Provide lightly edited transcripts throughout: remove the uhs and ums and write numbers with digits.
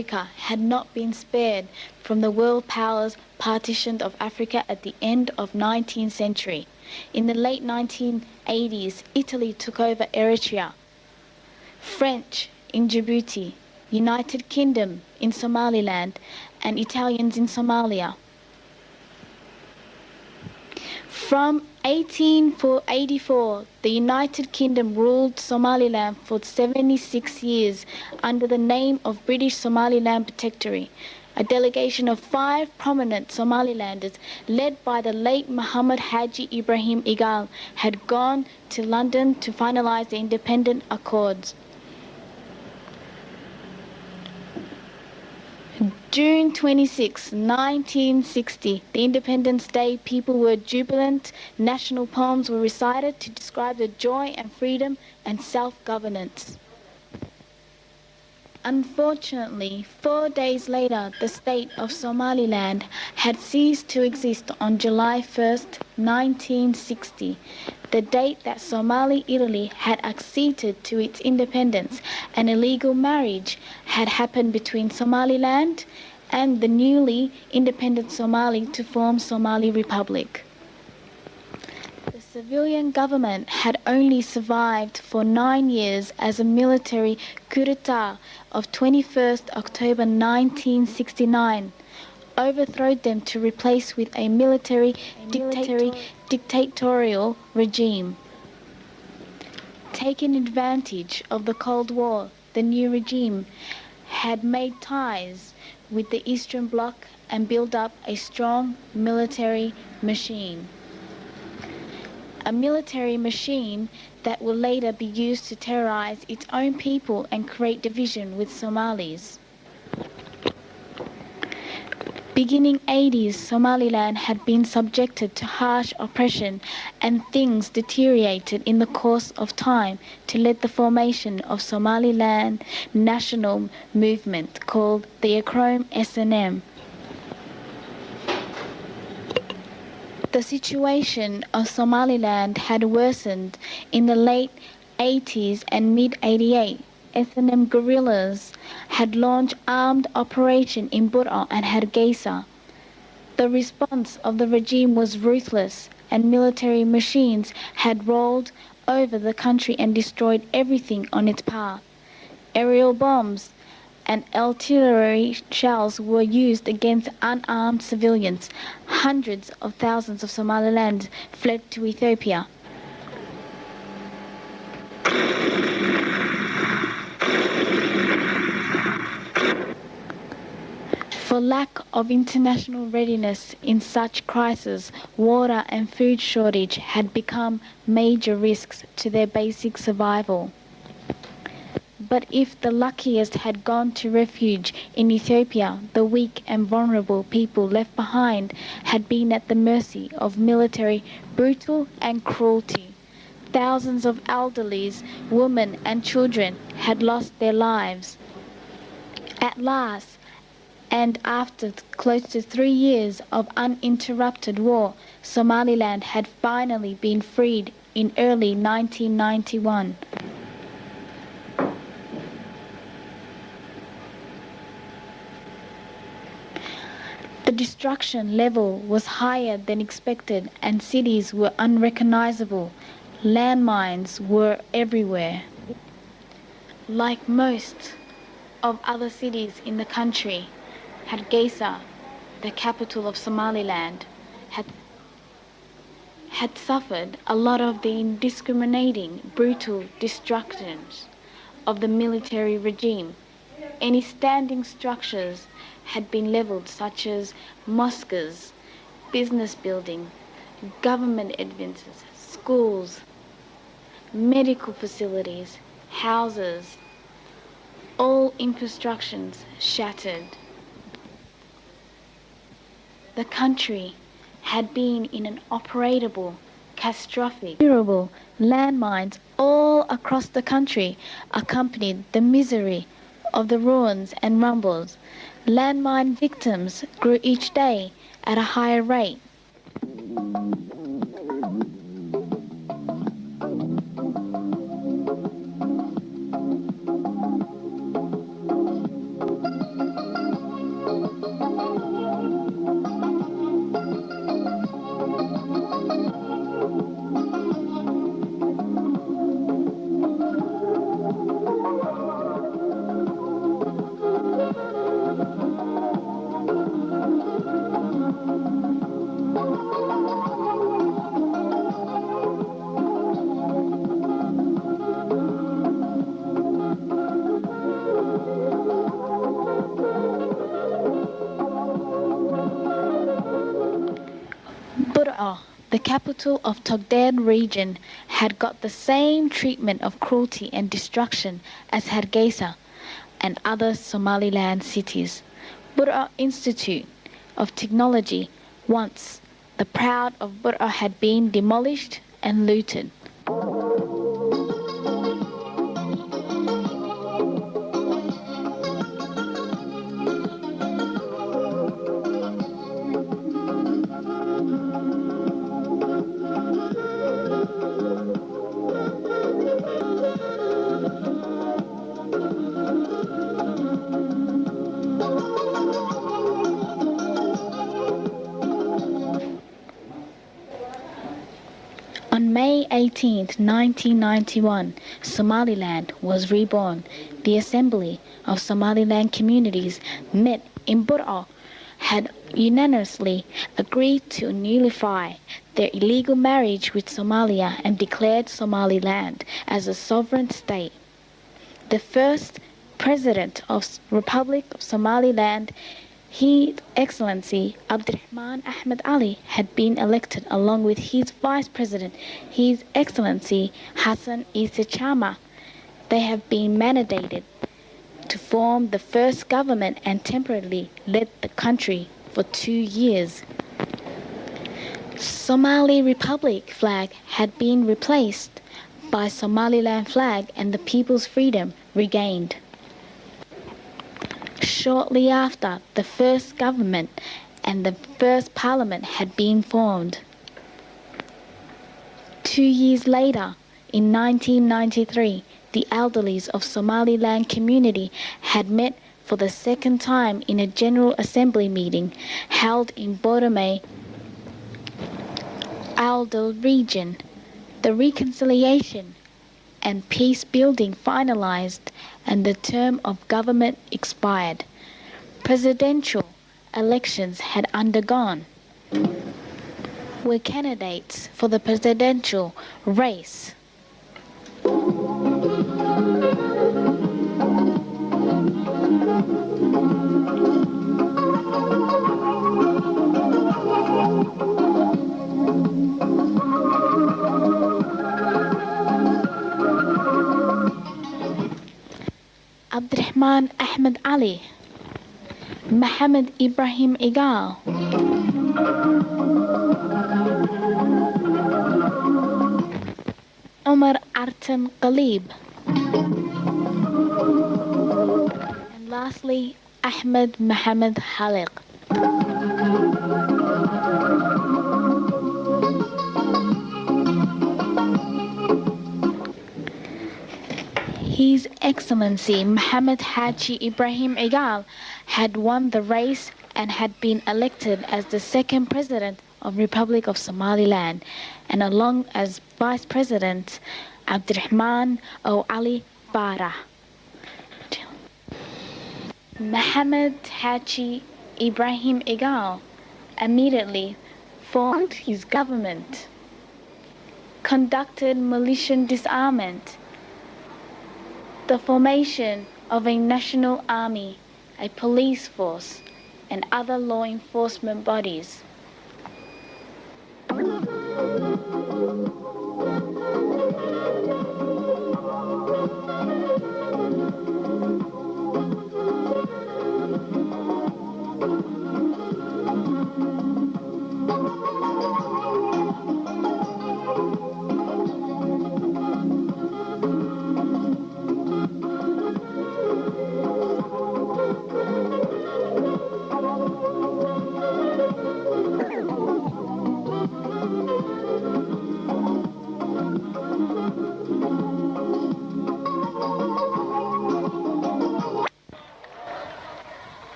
Africa had not been spared from the world powers' partition of Africa at the end of 19th century. In the late 1980s, Italy took over Eritrea, French in Djibouti, United Kingdom in Somaliland, and Italians in Somalia. From 1884, the United Kingdom ruled Somaliland for 76 years under the name of British Somaliland Protectorate. A delegation of 5 prominent Somalilanders, led by the late Muhammad Haji Ibrahim Igal, had gone to London to finalize the independent accords. June 26, 1960, the Independence Day, people were jubilant. National poems were recited to describe the joy and freedom and self-governance. Unfortunately, 4 days later, the state of Somaliland had ceased to exist on July 1st, 1960, the date that Somali Italy had acceded to its independence. An illegal marriage had happened between Somaliland and the newly independent Somali to form Somali Republic. The civilian government had only survived for 9 years as a military coup d'etat of 21st October 1969 overthrew them to replace with a military dictatorial regime. Taking advantage of the Cold War, the new regime had made ties with the Eastern Bloc and built up a strong military machine. A military machine that will later be used to terrorize its own people and create division with Somalis. Beginning 80s, Somaliland had been subjected to harsh oppression, and things deteriorated in the course of time to lead the formation of Somaliland National Movement called the Acronym SNM. The situation of Somaliland had worsened in the late 80s and mid-88. SNM guerrillas had launched armed operation in Burra and Hargeisa. The response of the regime was ruthless, and military machines had rolled over the country and destroyed everything on its path. Aerial bombs and artillery shells were used against unarmed civilians. Hundreds of thousands of Somalilanders fled to Ethiopia. For lack of international readiness in such crises, water and food shortage had become major risks to their basic survival. But if the luckiest had gone to refuge in Ethiopia, the weak and vulnerable people left behind had been at the mercy of military brutality and cruelty. Thousands of elderly, women and children had lost their lives. At last, and after close to 3 years of uninterrupted war, Somaliland had finally been freed in early 1991. The destruction level was higher than expected, and cities were unrecognizable. Landmines were everywhere. Like most of other cities in the country, Hargeisa, the capital of Somaliland, had suffered a lot of the indiscriminating, brutal destructions of the military regime. Any standing structures had been leveled, such as mosques, business buildings, government edifices, schools, medical facilities, houses, all infrastructures shattered. The country had been in an operable, catastrophic, durable landmines all across the country accompanied the misery of the ruins and rumbles. Landmine victims grew each day at a higher rate. Bur'a, the capital of Togdel region, had got the same treatment of cruelty and destruction as Hargeisa and other Somaliland cities. Bur'a Institute of Technology, once the proud of Bur'a, had been demolished and looted. On May 18, 1991, Somaliland was reborn. The Assembly of Somaliland Communities met in Bur'a had unanimously agreed to nullify their illegal marriage with Somalia and declared Somaliland as a sovereign state. The first President of Republic of Somaliland, His Excellency Abdirahman Ahmed Ali, had been elected along with his Vice President, His Excellency Hassan Isa Chama. They have been mandated to form the first government and temporarily led the country for 2 years. Somali Republic flag had been replaced by Somaliland flag and the people's freedom regained. Shortly after, the first government and the first parliament had been formed. 2 years later, in 1993, the elderlies of Somaliland community had met for the second time in a General Assembly meeting held in Boromay, Aldal region. The reconciliation and peace building finalized and the term of government expired. Presidential elections had undergone. Were candidates for the presidential race. Abdirahman Ahmed Ali, Mohammed Ibrahim Igal, Omar Artan Qalib, and lastly Ahmed Mohammed Haliq. His Excellency Mohammed Haji Ibrahim Igal had won the race and had been elected as the second President of Republic of Somaliland, and along as Vice President Abdirahman O. Ali Farah. Mohammed Haji Ibrahim Igal immediately formed his government, conducted militia disarmament, the formation of a national army, a police force, and other law enforcement bodies.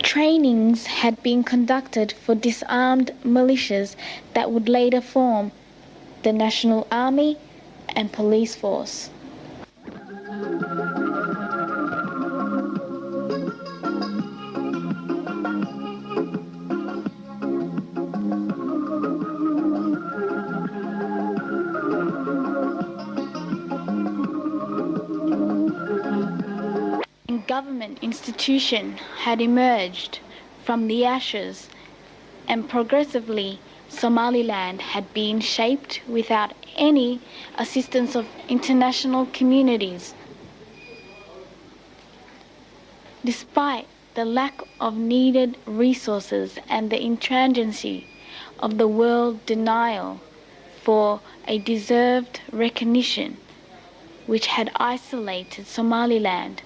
Trainings had been conducted for disarmed militias that would later form the National Army and Police Force. government institution had emerged from the ashes, and progressively Somaliland had been shaped without any assistance of international communities. Despite the lack of needed resources and the intransigency of the world denial for a deserved recognition which had isolated Somaliland,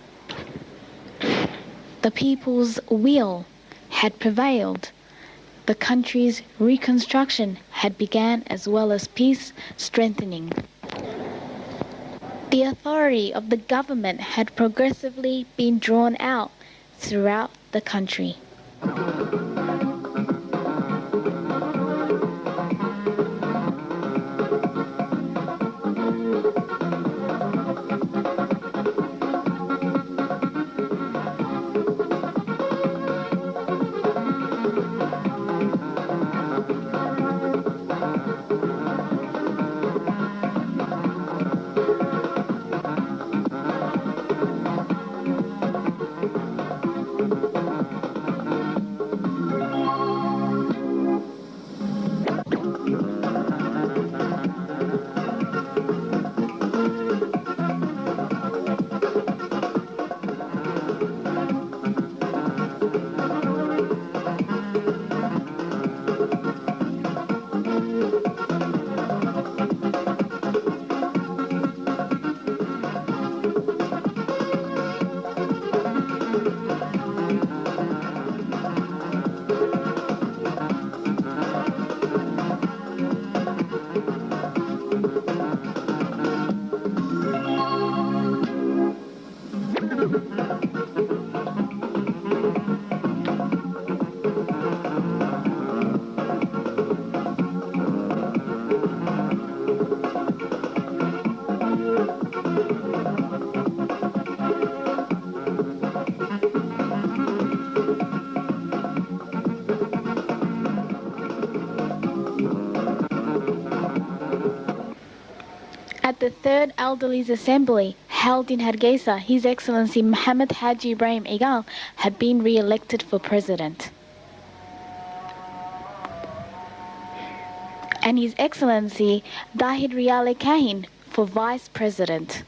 the people's will had prevailed. The country's reconstruction had begun as well as peace strengthening. The authority of the government had progressively been drawn out throughout the country. At the Third Elderlies Assembly held in Hargeisa, His Excellency Mohammed Haji Ibrahim Igal had been re-elected for president. And His Excellency Dahid Riale Kahin for vice president.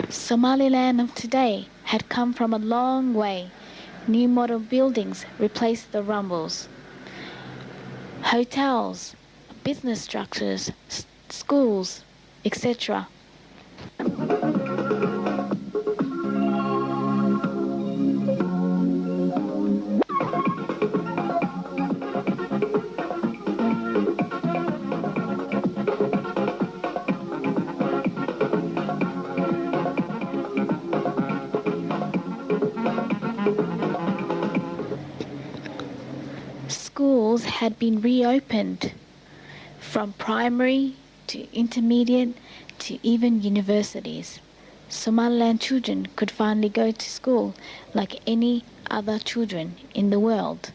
Somaliland of today had come from a long way. New model buildings replaced the rumbles. Hotels, business structures, schools, etc. Schools had been reopened, from primary to intermediate to even universities. Somaliland children could finally go to school like any other children in the world.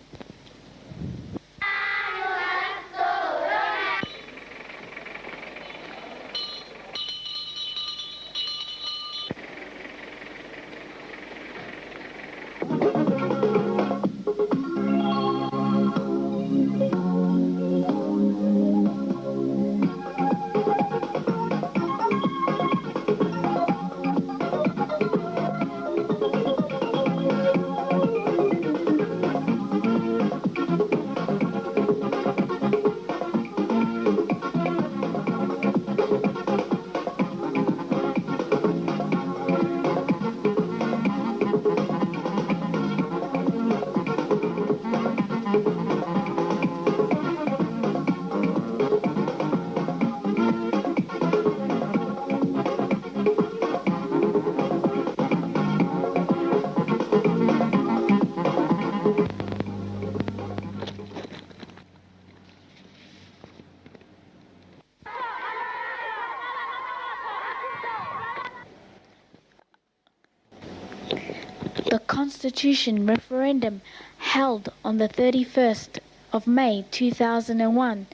constitution referendum held on the 31st of May 2001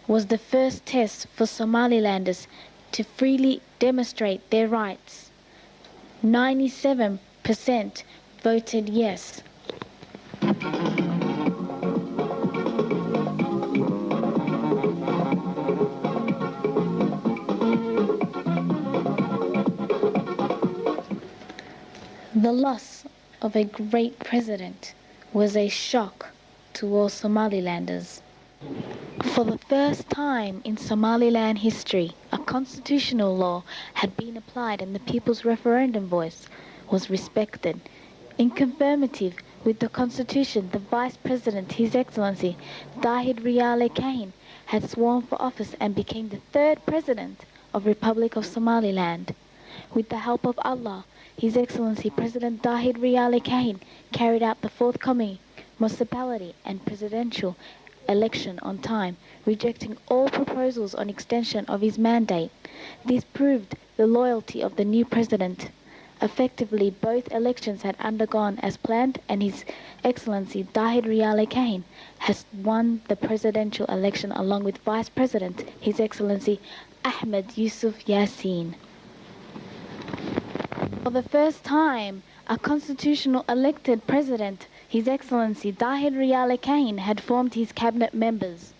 was the first test for Somalilanders to freely demonstrate their rights. 97% voted yes. The loss of a great president was a shock to all Somalilanders. For the first time in Somaliland history, a constitutional law had been applied and the people's referendum voice was respected. In conformity with the constitution, the Vice President, His Excellency Dahid Riale Kane, had sworn for office and became the third President of Republic of Somaliland. With the help of Allah, His Excellency President Dahid Riale Kane carried out the forthcoming municipality and presidential election on time, rejecting all proposals on extension of his mandate. This proved the loyalty of the new president. Effectively, both elections had undergone as planned, and His Excellency Dahid Riale Kane has won the presidential election along with Vice President His Excellency Ahmed Yusuf Yassin. For the first time, a constitutional elected president, His Excellency Dahid Riale Kane, had formed his cabinet members.